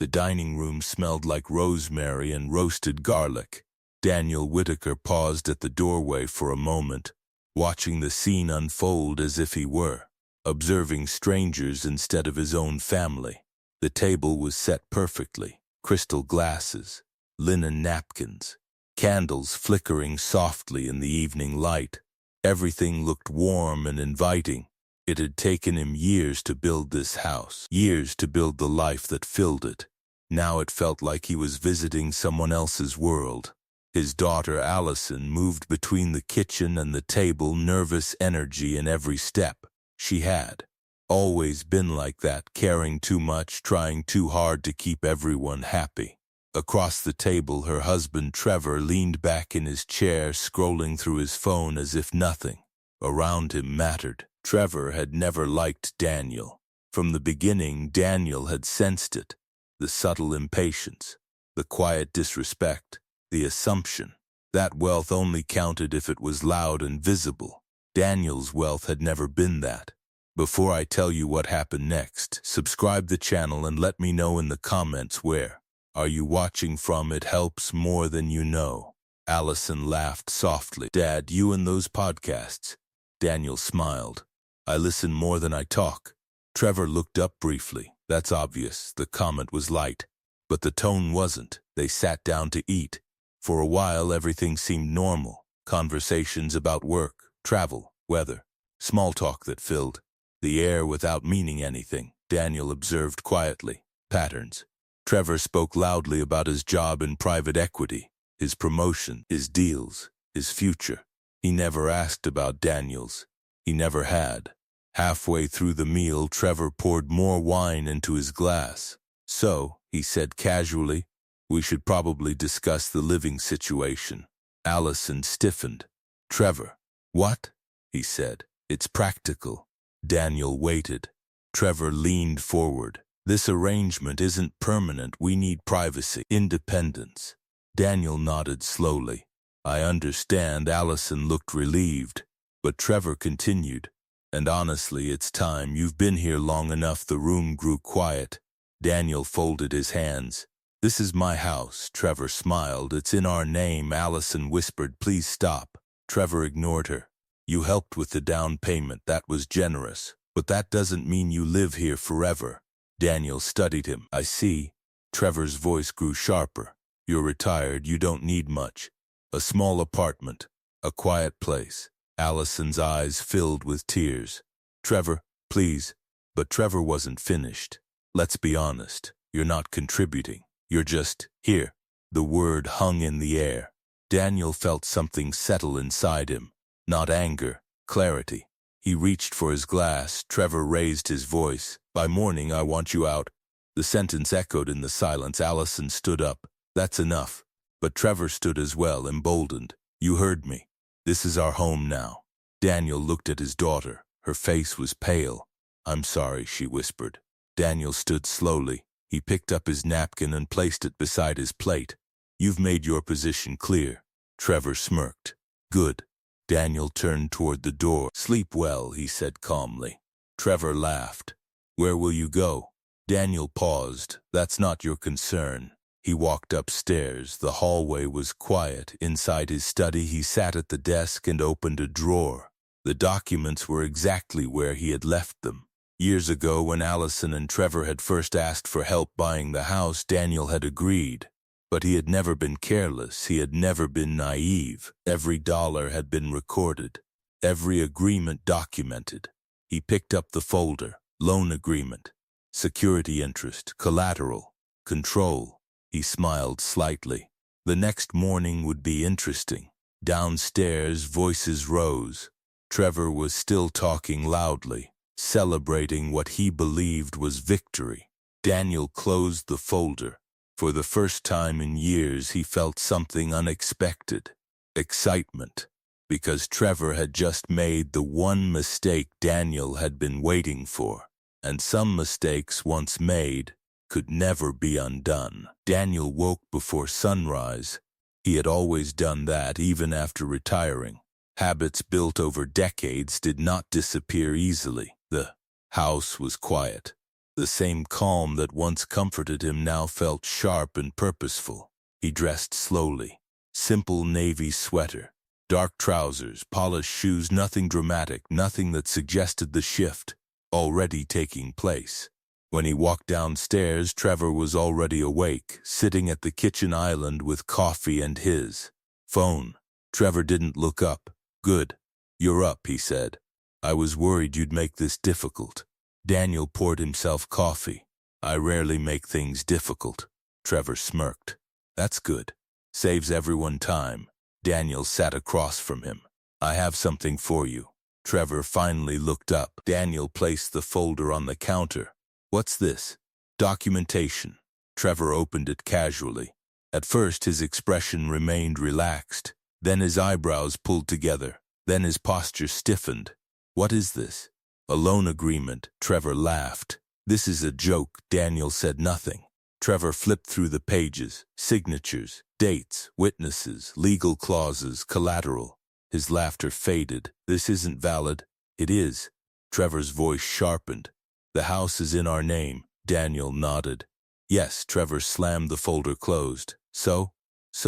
The dining room smelled like rosemary and roasted garlic. Daniel Whitaker paused at the doorway for a moment, watching the scene unfold as if he were observing strangers instead of his own family. The table was set perfectly, crystal glasses, linen napkins, candles flickering softly in the evening light. Everything looked warm and inviting. It had taken him years to build this house, years to build the life that filled it. Now it felt like he was visiting someone else's world. His daughter Allison moved between the kitchen and the table, nervous energy in every step. She had always been like that, caring too much, trying too hard to keep everyone happy. Across the table, her husband Trevor leaned back in his chair, scrolling through his phone as if nothing around him mattered. Trevor had never liked Daniel. From the beginning, Daniel had sensed it. The subtle impatience, the quiet disrespect, the assumption that wealth only counted if it was loud and visible. Daniel's wealth had never been that. Before I tell you what happened next, subscribe the channel and let me know in the comments where are you watching from. It helps more than you know. Allison laughed softly. Dad, you and those podcasts. Daniel smiled. I listen more than I talk. Trevor looked up briefly. That's obvious. The comment was light, but the tone wasn't. They sat down to eat. For a while, everything seemed normal. Conversations about work, travel, weather, small talk that filled the air without meaning anything. Daniel observed quietly. Patterns. Trevor spoke loudly about his job in private equity, his promotion, his deals, his future. He never asked about Daniel's. He never had. Halfway through the meal, Trevor poured more wine into his glass. So, he said casually, we should probably discuss the living situation. Allison stiffened. Trevor. What? He said. It's practical. Daniel waited. Trevor leaned forward. This arrangement isn't permanent. We need privacy, independence. Daniel nodded slowly. I understand. Allison looked relieved, but Trevor continued. And honestly, it's time. You've been here long enough. The room grew quiet. Daniel folded his hands. This is my house. Trevor smiled. It's in our name. Allison whispered, please stop. Trevor ignored her. You helped with the down payment. That was generous. But that doesn't mean you live here forever. Daniel studied him. I see. Trevor's voice grew sharper. You're retired. You don't need much. A small apartment. A quiet place. Allison's eyes filled with tears. Trevor, please. But Trevor wasn't finished. Let's be honest. You're not contributing. You're just here. The word hung in the air. Daniel felt something settle inside him. Not anger, clarity. He reached for his glass. Trevor raised his voice. By morning, I want you out. The sentence echoed in the silence. Allison stood up. That's enough. But Trevor stood as well, emboldened. You heard me. This is our home now. Daniel looked at his daughter. Her face was pale. I'm sorry, she whispered. Daniel stood slowly. He picked up his napkin and placed it beside his plate. You've made your position clear. Trevor smirked. Good. Daniel turned toward the door. Sleep well, he said calmly. Trevor laughed. Where will you go? Daniel paused. That's not your concern. He walked upstairs. The hallway was quiet. Inside his study, he sat at the desk and opened a drawer. The documents were exactly where he had left them. Years ago, when Allison and Trevor had first asked for help buying the house, Daniel had agreed. But he had never been careless. He had never been naive. Every dollar had been recorded. Every agreement documented. He picked up the folder. Loan agreement. Security interest. Collateral. Control. He smiled slightly. The next morning would be interesting. Downstairs, voices rose. Trevor was still talking loudly, celebrating what he believed was victory. Daniel closed the folder. For the first time in years, he felt something unexpected. Excitement. Because Trevor had just made the one mistake Daniel had been waiting for. And some mistakes once made could never be undone. Daniel woke before sunrise. He had always done that, even after retiring. Habits built over decades did not disappear easily. The house was quiet. The same calm that once comforted him now felt sharp and purposeful. He dressed slowly. Simple navy sweater, dark trousers, polished shoes, nothing dramatic, nothing that suggested the shift already taking place. When he walked downstairs, Trevor was already awake, sitting at the kitchen island with coffee and his phone. Trevor didn't look up. "Good. You're up," he said. "I was worried you'd make this difficult." Daniel poured himself coffee. "I rarely make things difficult." Trevor smirked. "That's good. Saves everyone time." Daniel sat across from him. "I have something for you." Trevor finally looked up. Daniel placed the folder on the counter. "What's this?" "Documentation." Trevor opened it casually. At first his expression remained relaxed. Then his eyebrows pulled together. Then his posture stiffened. "What is this?" "A loan agreement." Trevor laughed. "This is a joke." Daniel said nothing. Trevor flipped through the pages. Signatures, dates, witnesses, legal clauses, collateral. His laughter faded. "This isn't valid." "It is." Trevor's voice sharpened. "The house is in our name." Daniel nodded. "Yes." Trevor slammed the folder closed. So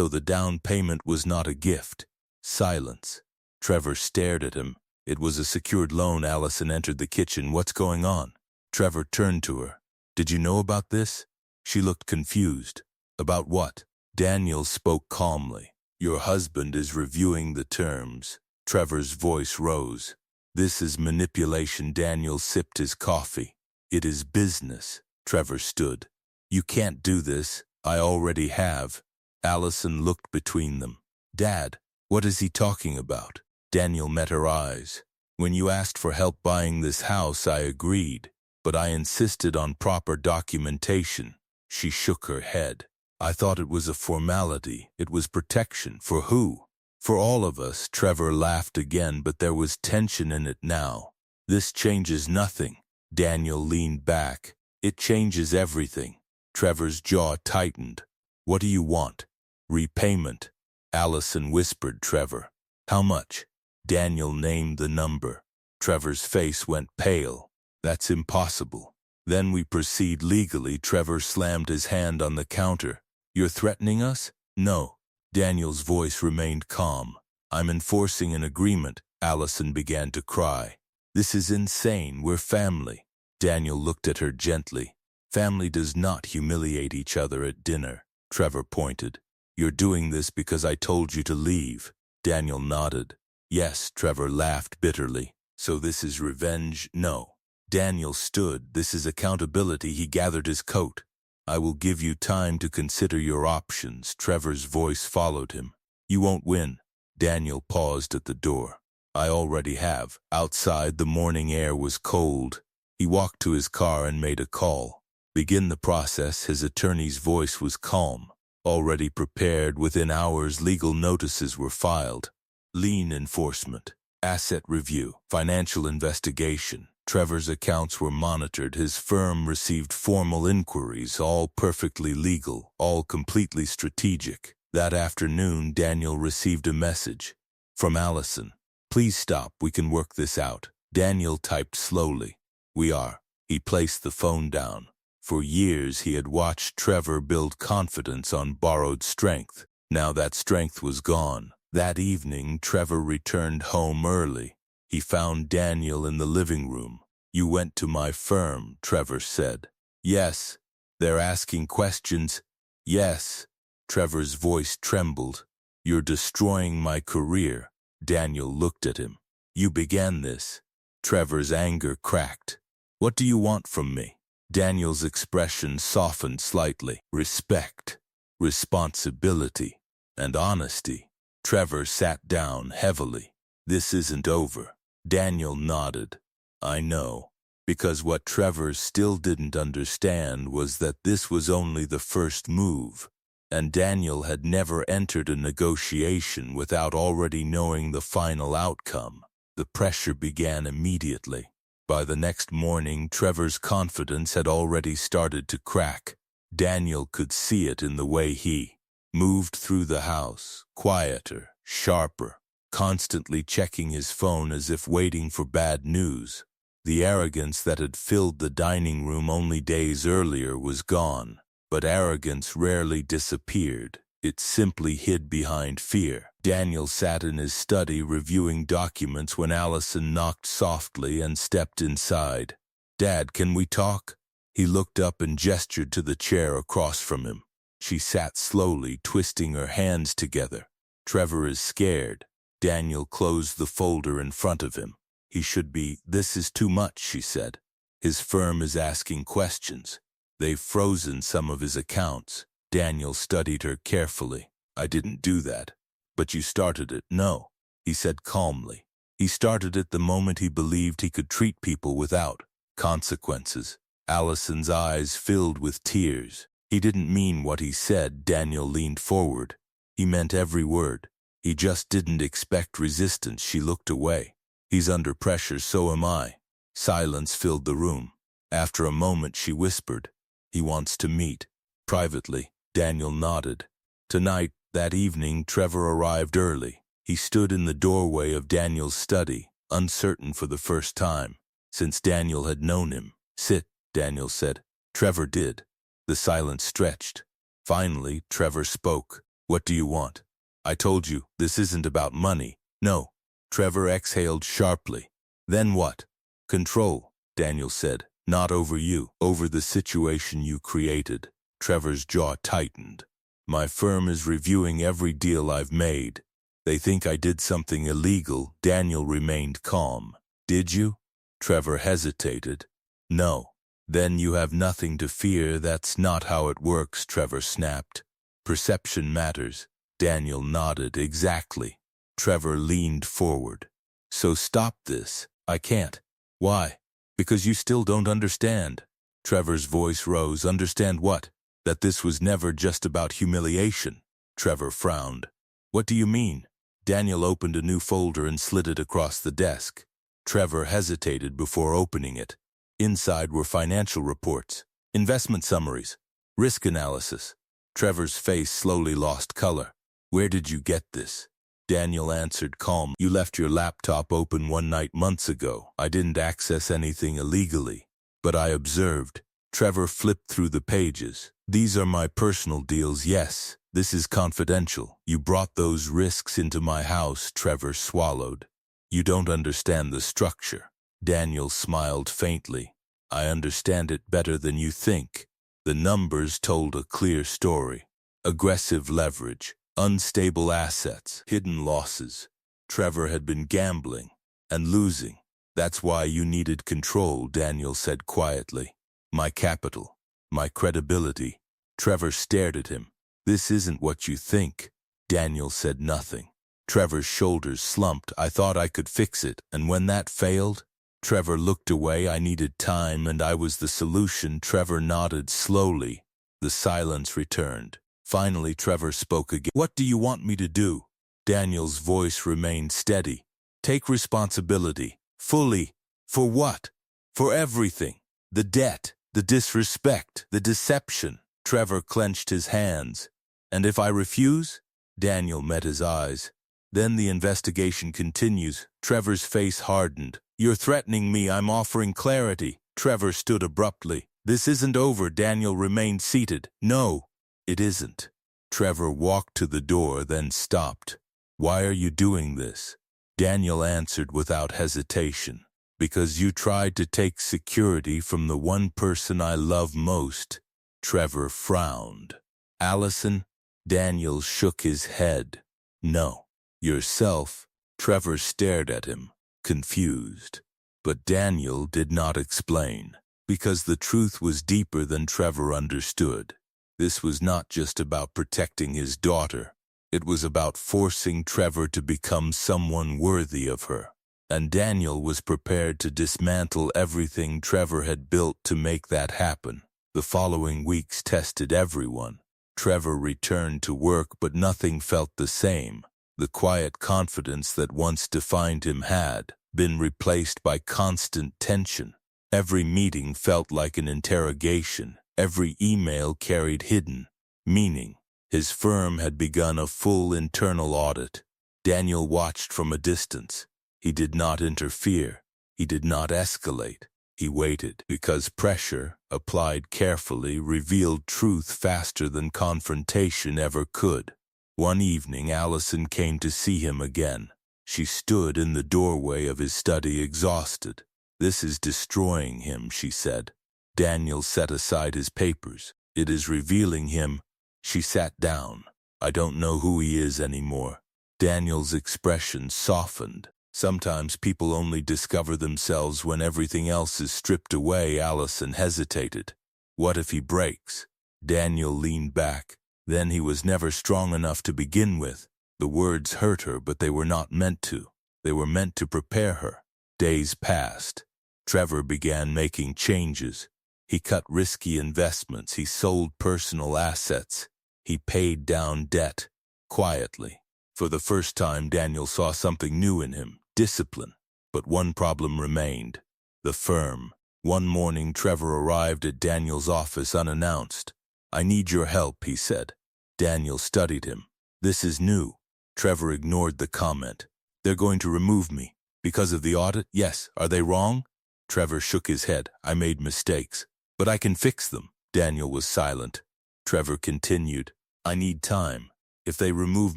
the down payment was not a gift." Silence. Trevor stared at him. "It was a secured loan." Allison entered the kitchen. "What's going on?" Trevor turned to her. "Did you know about this?" She looked confused. "About what?" Daniel spoke calmly. "Your husband is reviewing the terms." Trevor's voice rose. "This is manipulation." Daniel sipped his coffee. "It is business." Trevor stood. "You can't do this." "I already have." Allison looked between them. "Dad, what is he talking about?" Daniel met her eyes. "When you asked for help buying this house, I agreed, but I insisted on proper documentation." She shook her head. "I thought it was a formality. It was protection. For who?" "For all of us." Trevor laughed again, but there was tension in it now. "This changes nothing." Daniel leaned back. "It changes everything." Trevor's jaw tightened. "What do you want?" "Repayment." Allison whispered Trevor. "How much?" Daniel named the number. Trevor's face went pale. "That's impossible." "Then we proceed legally." Trevor slammed his hand on the counter. "You're threatening us?" "No." Daniel's voice remained calm. "I'm enforcing an agreement." Allison began to cry. "This is insane. We're family." Daniel looked at her gently. "Family does not humiliate each other at dinner." Trevor pointed. "You're doing this because I told you to leave." Daniel nodded. "Yes." Trevor laughed bitterly. "So this is revenge?" "No." Daniel stood. "This is accountability." He gathered his coat. "I will give you time to consider your options." Trevor's voice followed him. "You won't win." Daniel paused at the door. "I already have." Outside, the morning air was cold. He walked to his car and made a call. "Begin the process." His attorney's voice was calm. "Already prepared." Within hours, legal notices were filed. Lien enforcement, asset review, financial investigation. Trevor's accounts were monitored. His firm received formal inquiries, all perfectly legal, all completely strategic. That afternoon, Daniel received a message from Allison. "Please stop. We can work this out." Daniel typed slowly. "We are." He placed the phone down. For years he had watched Trevor build confidence on borrowed strength. Now that strength was gone. That evening, Trevor returned home early. He found Daniel in the living room. "You went to my firm," Trevor said. "Yes." "They're asking questions." "Yes." Trevor's voice trembled. "You're destroying my career." Daniel looked at him. "You began this." Trevor's anger cracked. "What do you want from me?" Daniel's expression softened slightly. "Respect, responsibility, and honesty." Trevor sat down heavily. "This isn't over." Daniel nodded. "I know." Because what Trevor still didn't understand was that this was only the first move, and Daniel had never entered a negotiation without already knowing the final outcome. The pressure began immediately. By the next morning, Trevor's confidence had already started to crack. Daniel could see it in the way he moved through the house, quieter, sharper, constantly checking his phone as if waiting for bad news. The arrogance that had filled the dining room only days earlier was gone, but arrogance rarely disappeared. It simply hid behind fear. Daniel sat in his study reviewing documents when Allison knocked softly and stepped inside. "Dad, can we talk?" He looked up and gestured to the chair across from him. She sat slowly, twisting her hands together. "Trevor is scared." Daniel closed the folder in front of him. "He should be. This is too much," she said. "His firm is asking questions. They've frozen some of his accounts." Daniel studied her carefully. "I didn't do that." "But you started it." "No," he said calmly. "He started it the moment he believed he could treat people without consequences." Allison's eyes filled with tears. "He didn't mean what he said." Daniel leaned forward. "He meant every word. He just didn't expect resistance." She looked away. "He's under pressure, so am I." Silence filled the room. After a moment she whispered, "He wants to meet." "Privately." Daniel nodded. Tonight, that evening, Trevor arrived early. He stood in the doorway of Daniel's study, uncertain for the first time, since Daniel had known him. "Sit," Daniel said. Trevor did. The silence stretched. Finally, Trevor spoke. "What do you want?" "I told you, this isn't about money." "No." Trevor exhaled sharply. "Then what?" "Control," Daniel said. "Not over you, over the situation you created." Trevor's jaw tightened. "My firm is reviewing every deal I've made. They think I did something illegal." Daniel remained calm. "Did you?" Trevor hesitated. "No." "Then you have nothing to fear." "That's not how it works," Trevor snapped. "Perception matters." Daniel nodded. "Exactly." Trevor leaned forward. "So stop this." "I can't." "Why?" "Because you still don't understand." Trevor's voice rose. "Understand what?" "That this was never just about humiliation." Trevor frowned. "What do you mean?" Daniel opened a new folder and slid it across the desk. Trevor hesitated before opening it. Inside were financial reports, investment summaries, risk analysis. Trevor's face slowly lost color. "Where did you get this?" Daniel answered calmly. "You left your laptop open one night months ago. I didn't access anything illegally, but I observed." Trevor flipped through the pages. "These are my personal deals." "Yes, this is confidential." "You brought those risks into my house." Trevor swallowed. "You don't understand the structure." Daniel smiled faintly. "I understand it better than you think." The numbers told a clear story. Aggressive leverage, unstable assets, hidden losses. Trevor had been gambling and losing. "That's why you needed control," Daniel said quietly. "My capital, my credibility." Trevor stared at him. "This isn't what you think." Daniel said nothing. Trevor's shoulders slumped. "I thought I could fix it, and when that failed?" Trevor looked away. "I needed time, and I was the solution." Trevor nodded slowly. The silence returned. Finally, Trevor spoke again. "What do you want me to do?" Daniel's voice remained steady. "Take responsibility. Fully. For what?" "For everything. The debt, the disrespect, the deception." Trevor clenched his hands. "And if I refuse?" Daniel met his eyes. "Then the investigation continues." Trevor's face hardened. "You're threatening me. I'm offering clarity." Trevor stood abruptly. "This isn't over." Daniel remained seated. "No, it isn't." Trevor walked to the door, then stopped. "Why are you doing this?" Daniel answered without hesitation. "Because you tried to take security from the one person I love most." Trevor frowned. "Allison?" Daniel shook his head. "No." "Yourself?" Trevor stared at him, confused. But Daniel did not explain, because the truth was deeper than Trevor understood. This was not just about protecting his daughter. It was about forcing Trevor to become someone worthy of her. And Daniel was prepared to dismantle everything Trevor had built to make that happen. The following weeks tested everyone. Trevor returned to work, but nothing felt the same. The quiet confidence that once defined him had been replaced by constant tension. Every meeting felt like an interrogation. Every email carried hidden meaning. His firm had begun a full internal audit. Daniel watched from a distance. He did not interfere. He did not escalate. He waited, because pressure, applied carefully, revealed truth faster than confrontation ever could. One evening, Allison came to see him again. She stood in the doorway of his study, exhausted. "This is destroying him," she said. Daniel set aside his papers. "It is revealing him." She sat down. "I don't know who he is anymore." Daniel's expression softened. "Sometimes people only discover themselves when everything else is stripped away." Allison hesitated. "What if he breaks?" Daniel leaned back. "Then he was never strong enough to begin with." The words hurt her, but they were not meant to. They were meant to prepare her. Days passed. Trevor began making changes. He cut risky investments. He sold personal assets. He paid down debt, quietly. For the first time, Daniel saw something new in him, discipline. But one problem remained: the firm. One morning, Trevor arrived at Daniel's office unannounced. "I need your help," he said. Daniel studied him. "This is new." Trevor ignored the comment. "They're going to remove me. Because of the audit?" "Yes. Are they wrong?" Trevor shook his head. "I made mistakes. But I can fix them." Daniel was silent. Trevor continued. "I need time. If they remove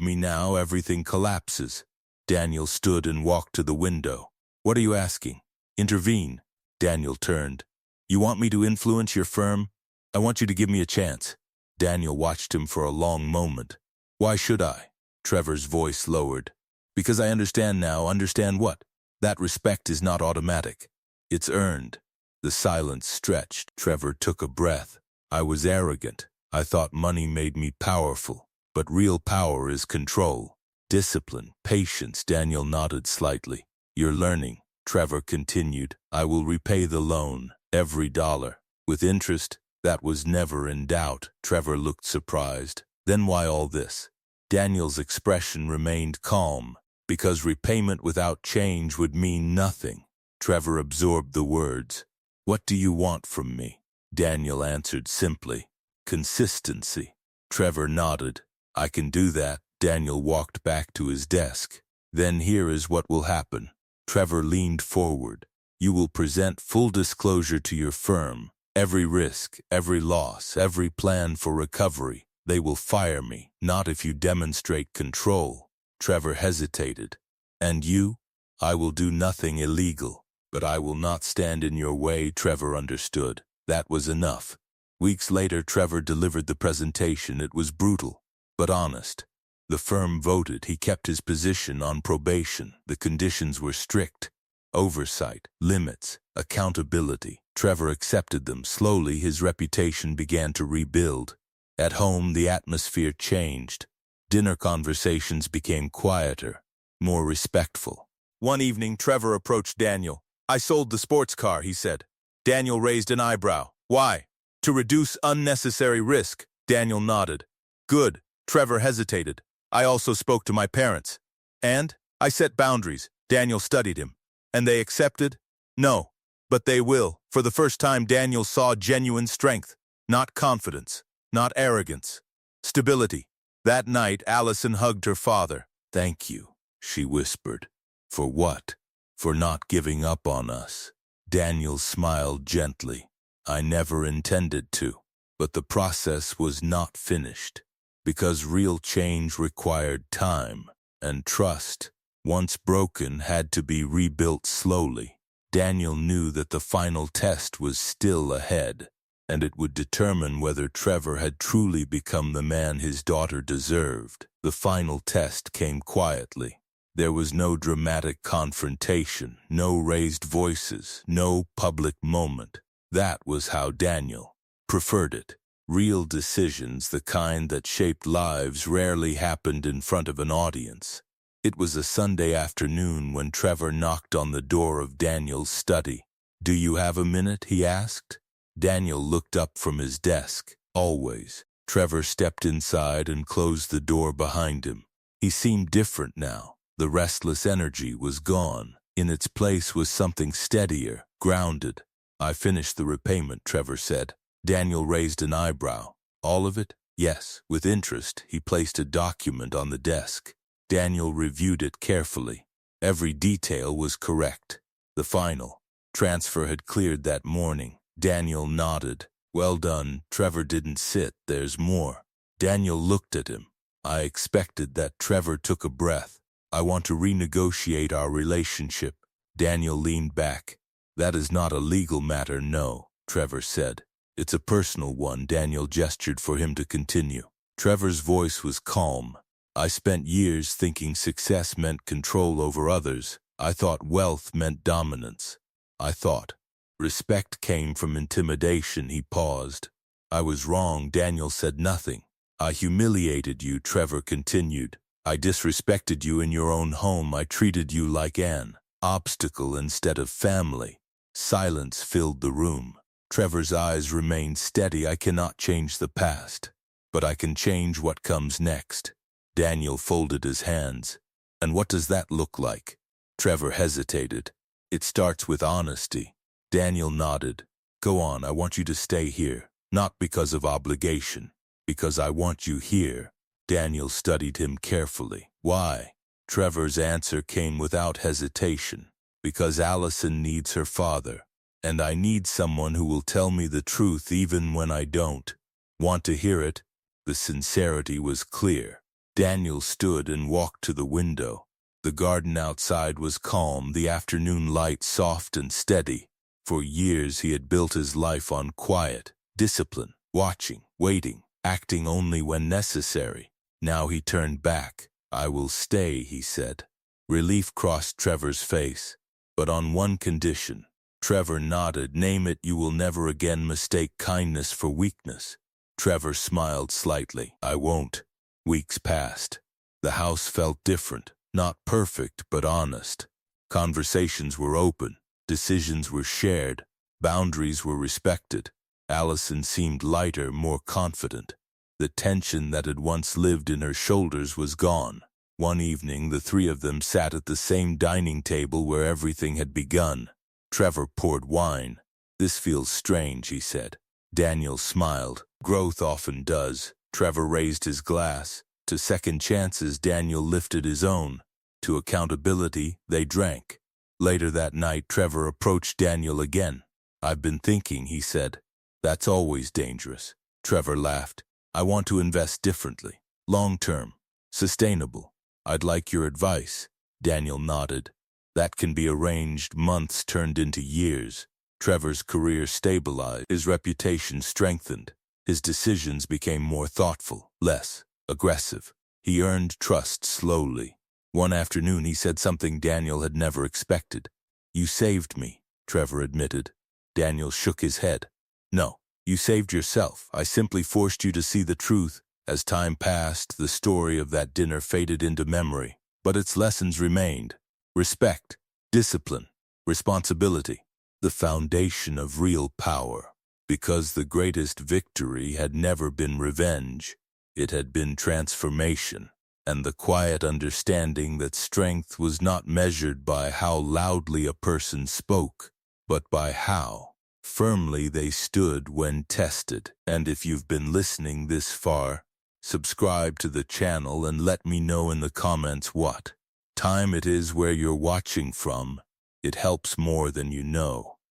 me now, everything collapses." Daniel stood and walked to the window. "What are you asking?" "Intervene." Daniel turned. "You want me to influence your firm?" "I want you to give me a chance." Daniel watched him for a long moment. "Why should I?" Trevor's voice lowered. "Because I understand now." "Understand what?" "That respect is not automatic. It's earned." The silence stretched. Trevor took a breath. "I was arrogant. I thought money made me powerful. But real power is control. Discipline, patience." Daniel nodded slightly. "You're learning." Trevor continued. "I will repay the loan, every dollar. With interest." "That was never in doubt." Trevor looked surprised. "Then why all this?" Daniel's expression remained calm. "Because repayment without change would mean nothing." Trevor absorbed the words. "What do you want from me?" Daniel answered simply. "Consistency." Trevor nodded. "I can do that." Daniel walked back to his desk. "Then here is what will happen." Trevor leaned forward. "You will present full disclosure to your firm. Every risk, every loss, every plan for recovery. They will fire me, not if you demonstrate control." Trevor hesitated. "And you?" "I will do nothing illegal. But I will not stand in your way." Trevor understood. That was enough. Weeks later, Trevor delivered the presentation. It was brutal, but honest. The firm voted. He kept his position on probation. The conditions were strict. Oversight, limits, accountability. Trevor accepted them. Slowly, his reputation began to rebuild. At home, the atmosphere changed. Dinner conversations became quieter, more respectful. One evening, Trevor approached Daniel. "I sold the sports car," he said. Daniel raised an eyebrow. "Why?" "To reduce unnecessary risk." Daniel nodded. "Good." Trevor hesitated. "I also spoke to my parents." "And?" "I set boundaries." Daniel studied him. "And they accepted?" "No, but they will." For the first time, Daniel saw genuine strength, not confidence, not arrogance. Stability. That night, Allison hugged her father. "Thank you," she whispered. "For what?" "For not giving up on us." Daniel smiled gently. "I never intended to." But the process was not finished. Because real change required time, and trust, once broken, had to be rebuilt slowly. Daniel knew that the final test was still ahead, and it would determine whether Trevor had truly become the man his daughter deserved. The final test came quietly. There was no dramatic confrontation, no raised voices, no public moment. That was how Daniel preferred it. Real decisions, the kind that shaped lives, rarely happened in front of an audience. It was a Sunday afternoon when Trevor knocked on the door of Daniel's study. "Do you have a minute?" he asked. Daniel looked up from his desk. "Always." Trevor stepped inside and closed the door behind him. He seemed different now. The restless energy was gone. In its place was something steadier, grounded. "I finished the repayment," Trevor said. Daniel raised an eyebrow. "All of it?" "Yes." With interest, he placed a document on the desk. Daniel reviewed it carefully. Every detail was correct. The final transfer had cleared that morning. Daniel nodded. Well done. Trevor didn't sit. There's more. Daniel looked at him. I expected that. Trevor took a breath. I want to renegotiate our relationship. Daniel leaned back. That is not a legal matter, no, Trevor said. It's a personal one. Daniel gestured for him to continue. Trevor's voice was calm. I spent years thinking success meant control over others. I thought wealth meant dominance. I thought respect came from intimidation. He paused. I was wrong. Daniel said nothing. I humiliated you, Trevor continued. I disrespected you in your own home. I treated you like an obstacle instead of family. Silence filled the room. Trevor's eyes remained steady. I cannot change the past, but I can change what comes next. Daniel folded his hands. And what does that look like? Trevor hesitated. It starts with honesty. Daniel nodded. Go on, I want you to stay here. Not because of obligation, because I want you here. Daniel studied him carefully. Why? Trevor's answer came without hesitation. Because Allison needs her father, and I need someone who will tell me the truth even when I don't want to hear it. The sincerity was clear. Daniel stood and walked to the window. The garden outside was calm, the afternoon light soft and steady. For years he had built his life on quiet, discipline, watching, waiting, acting only when necessary. Now he turned back. I will stay, he said. Relief crossed Trevor's face, but on one condition. Trevor nodded. Name it. You will never again mistake kindness for weakness. Trevor smiled slightly. I won't. Weeks passed. The house felt different. Not perfect, but honest. Conversations were open. Decisions were shared. Boundaries were respected. Allison seemed lighter, more confident. The tension that had once lived in her shoulders was gone. One evening, the three of them sat at the same dining table where everything had begun. Trevor poured wine. This feels strange, he said. Daniel smiled. Growth often does. Trevor raised his glass. To second chances, Daniel lifted his own. To accountability, they drank. Later that night, Trevor approached Daniel again. I've been thinking, he said. That's always dangerous. Trevor laughed. I want to invest differently. Long-term. Sustainable. I'd like your advice. Daniel nodded. That can be arranged. Months turned into years. Trevor's career stabilized. His reputation strengthened. His decisions became more thoughtful, less aggressive. He earned trust slowly. One afternoon he said something Daniel had never expected. You saved me, Trevor admitted. Daniel shook his head. No, you saved yourself. I simply forced you to see the truth. As time passed, the story of that dinner faded into memory, but its lessons remained. Respect, discipline, responsibility, the foundation of real power. Because the greatest victory had never been revenge, it had been transformation, and the quiet understanding that strength was not measured by how loudly a person spoke, but by how firmly they stood when tested. And if you've been listening this far, subscribe to the channel and let me know in the comments what time it is where you're watching from. It helps more than you know.